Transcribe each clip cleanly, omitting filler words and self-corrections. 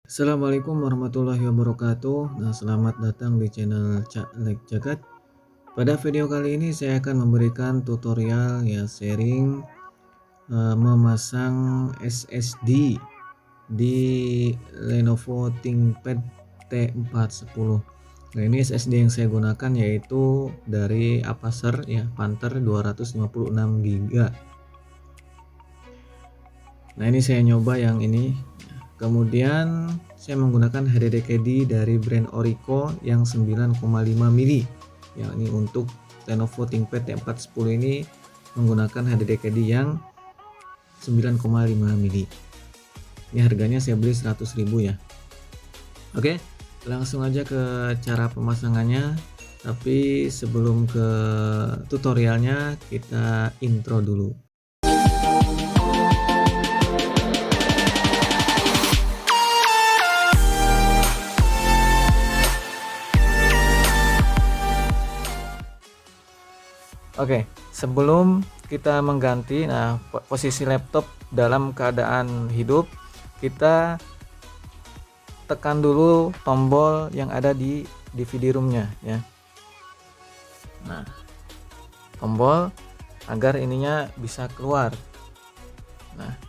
Assalamualaikum warahmatullahi wabarakatuh. Nah, selamat datang di channel Cak Lek Jagat. Pada video kali ini saya akan memberikan tutorial ya sharing memasang SSD di Lenovo ThinkPad T410. Nah, ini SSD yang saya gunakan yaitu dari Apacer ya, Panther 256 GB. Nah, ini saya nyoba yang ini. Kemudian saya menggunakan HDD Caddy dari brand Orico yang 9,5 mili. Ya, ini untuk Lenovo ThinkPad T410 ini menggunakan HDD Caddy yang 9,5 mili. Ini harganya saya beli 100.000 ya. Oke, langsung aja ke cara pemasangannya. Tapi sebelum ke tutorialnya, kita intro dulu. Oke, sebelum kita mengganti, posisi laptop dalam keadaan hidup, kita tekan dulu tombol yang ada di DVD room-nya ya. Nah, tombol agar ininya bisa keluar. Nah,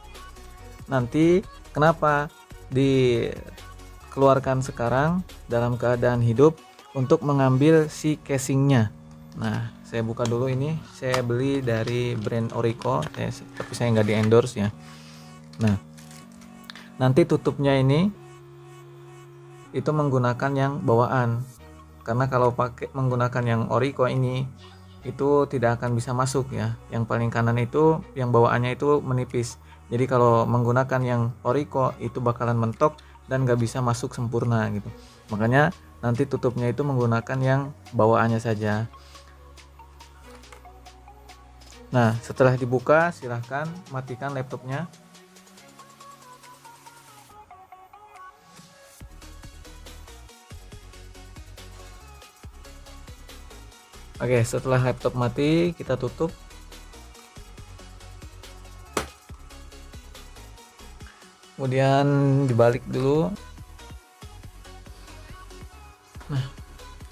nanti kenapa dikeluarkan sekarang dalam keadaan hidup untuk mengambil si casingnya. Nah, saya buka dulu ini. Saya beli dari brand Orico, tapi saya nggak di endorse ya. Nah, nanti tutupnya ini itu menggunakan yang bawaan, karena kalau pakai menggunakan yang Orico ini itu tidak akan bisa masuk ya. Yang paling kanan itu yang bawaannya itu menipis. Jadi kalau menggunakan yang Orico itu bakalan mentok dan nggak bisa masuk sempurna gitu. Makanya nanti tutupnya itu menggunakan yang bawaannya saja. Nah, setelah dibuka silahkan matikan laptopnya. Oke, setelah laptop mati kita tutup. Kemudian dibalik dulu. Nah,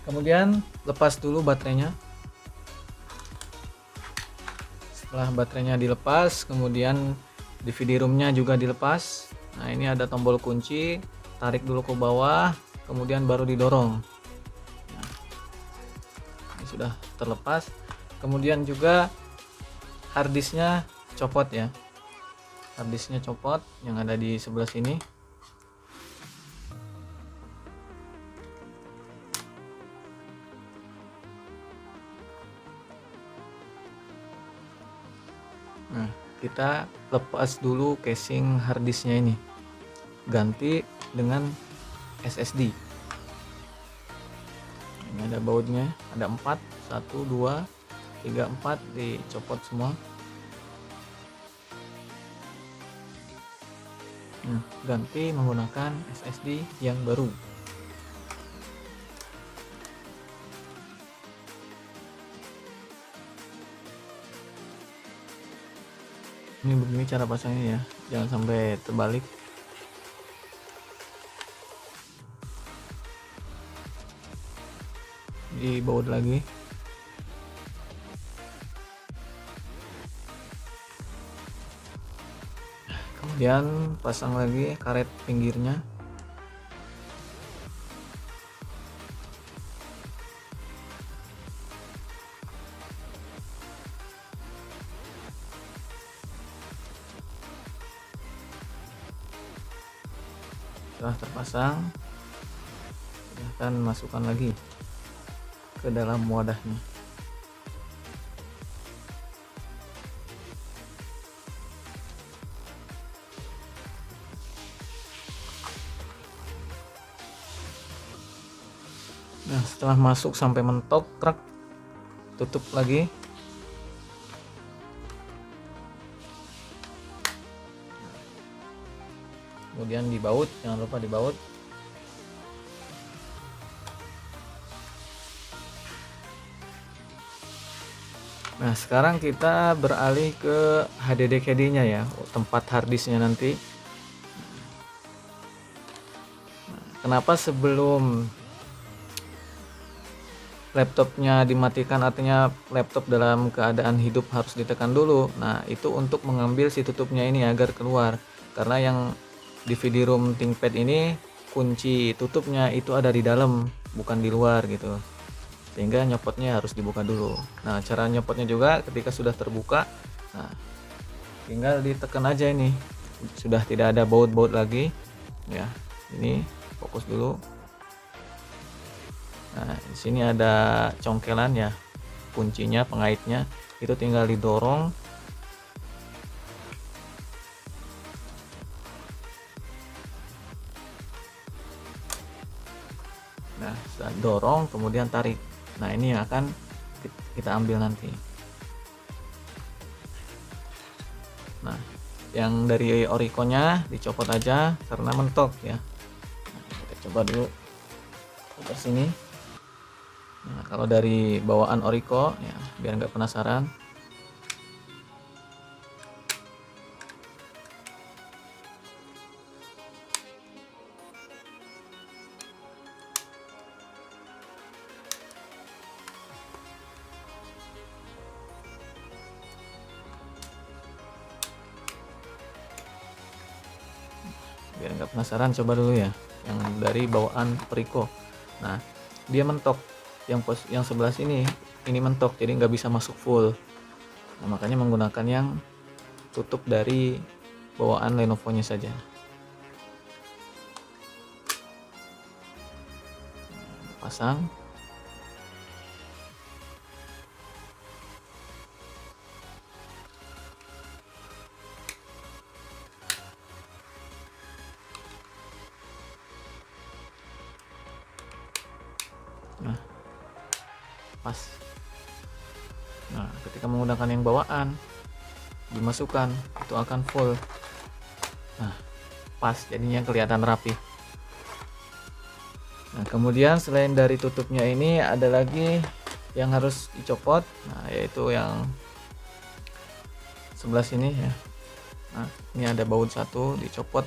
kemudian lepas dulu baterainya. Setelah baterainya dilepas, kemudian DVD room-nya juga dilepas. Nah, ini ada tombol kunci, tarik dulu ke bawah, kemudian baru didorong. Nah, ini sudah terlepas. Kemudian juga harddisknya copot ya. Harddisknya copot yang ada di sebelah sini. Nah, kita lepas dulu casing harddisknya ini, ganti dengan SSD. Ini ada bautnya, ada 4, 1, 2, 3, 4, dicopot semua. Nah, ganti menggunakan SSD yang baru. Ini begini cara pasangnya ya, jangan sampai terbalik. Dibaut lagi. Kemudian pasang lagi karet pinggirnya. Setelah terpasang, silahkan masukkan lagi ke dalam wadahnya. Nah, setelah masuk sampai mentok truk, tutup lagi. Kemudian dibaut, jangan lupa dibaut. Nah, sekarang kita beralih ke HDD Caddy-nya ya, tempat harddisknya nanti. kenapa sebelum laptopnya dimatikan, artinya laptop dalam keadaan hidup harus ditekan dulu. Nah, itu untuk mengambil si tutupnya ini agar keluar. Karena yang DVD room ThinkPad ini kunci tutupnya itu ada di dalam, bukan di luar gitu. Sehingga nyopotnya harus dibuka dulu. Nah, cara nyopotnya juga ketika sudah terbuka, nah tinggal ditekan aja ini. Sudah tidak ada baut-baut lagi. Ya, ini fokus dulu. Nah, di sini ada congkelan ya, kuncinya, pengaitnya, itu tinggal didorong. Nah, setelah dorong kemudian tarik. Nah, ini yang akan kita ambil nanti. Nah, yang dari Orico-nya dicopot aja karena mentok ya. Nah, kita coba dulu putar sini. Nah, kalau dari bawaan Orico ya, biar nggak penasaran. Biar nggak penasaran, coba dulu ya yang dari bawaan Orico. Nah, dia mentok. Yang sebelah sini ini mentok, jadi nggak bisa masuk full. Nah, makanya menggunakan yang tutup dari bawaan Lenovo-nya saja. Pasang. Nah, pas. Nah, ketika menggunakan yang bawaan dimasukkan, itu akan full. Nah, pas, jadinya kelihatan rapi. Nah, kemudian selain dari tutupnya ini ada lagi yang harus dicopot. Nah, yaitu yang sebelah sini ya. Nah, ini ada baut satu, dicopot,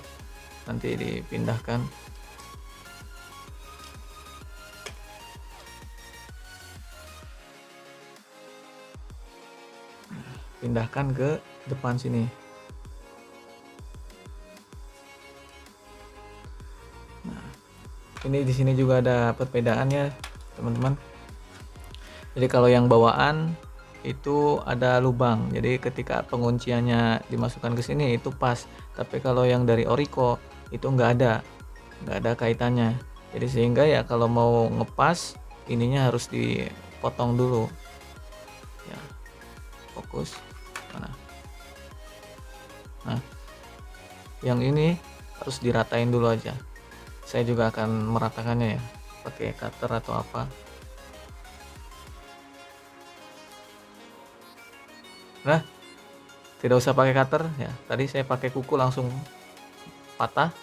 nanti dipindahkan. Pindahkan ke depan sini. Nah, ini di sini juga ada perbedaannya, teman-teman. Jadi kalau yang bawaan itu ada lubang, jadi ketika pengunciannya dimasukkan ke sini itu pas. Tapi kalau yang dari Orico itu nggak ada kaitannya. Jadi sehingga ya kalau mau ngepas ininya harus dipotong dulu. Ya, fokus. Nah, yang ini harus diratain dulu aja. Saya juga akan meratakannya ya, pakai cutter atau apa. Nah, tidak usah pakai cutter ya. Tadi saya pakai kuku langsung patah.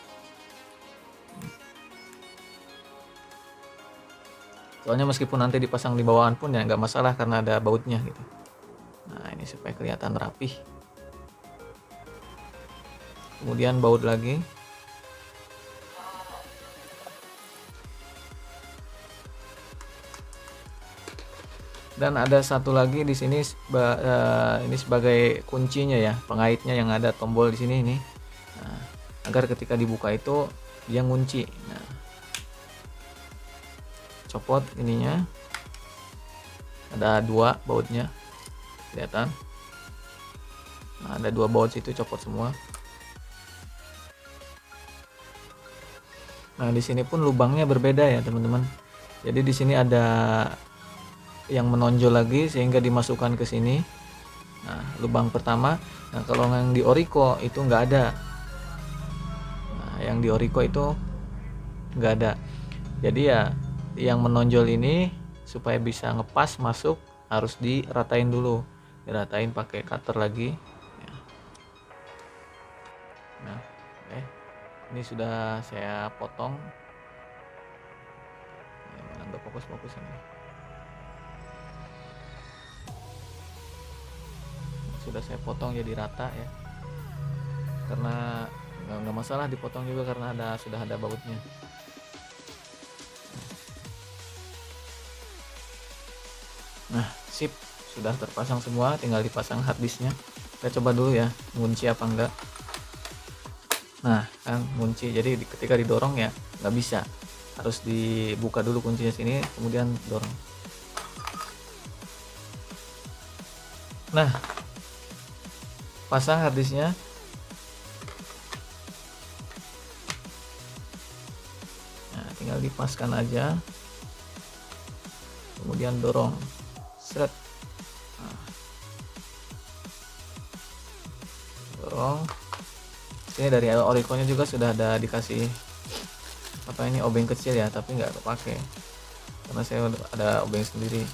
Soalnya meskipun nanti dipasang di bawahan pun ya nggak masalah karena ada bautnya gitu. Nah, ini supaya kelihatan rapih. Kemudian baut lagi. Dan ada satu lagi di sini ini sebagai kuncinya ya, pengaitnya yang ada tombol di sini ini. Nah, agar ketika dibuka itu dia ngunci. Nah, copot ininya. Ada dua bautnya. Kelihatan. Nah, ada dua baut situ, copot semua. Nah, di sini pun lubangnya berbeda ya, teman-teman. Jadi di sini ada yang menonjol lagi sehingga dimasukkan ke sini. Nah, lubang pertama. Nah, kalau yang di Orico itu nggak ada. Nah, yang di Orico itu nggak ada. Jadi ya yang menonjol ini supaya bisa ngepas masuk harus diratain dulu. Diratain pakai cutter lagi. Nah, ini sudah saya potong. Mana nggak fokus ini. Sudah saya potong jadi rata ya. Karena nggak masalah dipotong juga karena sudah ada bautnya. Nah, sip, sudah terpasang semua, tinggal dipasang harddisknya. Kita coba dulu ya, ngunci apa enggak. Nah, kan ngunci, jadi ketika didorong ya nggak bisa, harus dibuka dulu kuncinya sini, kemudian dorong. Nah, pasang harddisknya. Nah, tinggal dipaskan aja, kemudian dorong, seret. Nah, dorong. Ini dari Orico nya juga sudah ada dikasih apa ini, obeng kecil ya, tapi nggak kepake karena saya ada obeng sendiri.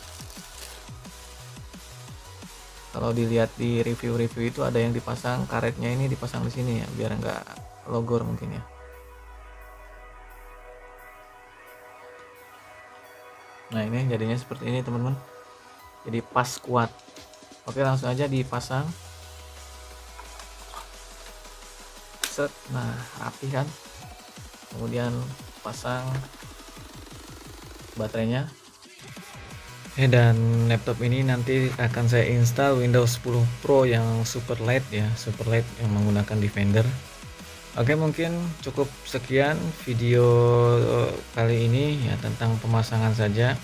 Kalau dilihat di review-review itu ada yang dipasang karetnya, ini dipasang di sini ya biar nggak logor mungkin ya. Nah, ini jadinya seperti ini teman-teman, jadi pas, kuat. Oke, langsung aja dipasang. Set. Nah, rapi kan. Kemudian pasang baterainya. Dan laptop ini nanti akan saya install Windows 10 Pro yang super light ya, super light yang menggunakan Defender. Oke, mungkin cukup sekian video kali ini ya, tentang pemasangan saja.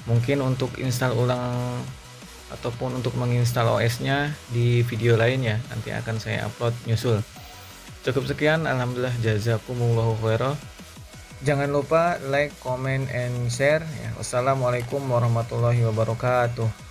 Mungkin untuk install ulang ataupun untuk menginstal OS-nya di video lain ya, nanti akan saya upload nyusul. Cukup sekian, alhamdulillah, jazakumullahu khairan. Jangan lupa like, comment, and share ya. Wassalamualaikum warahmatullahi wabarakatuh.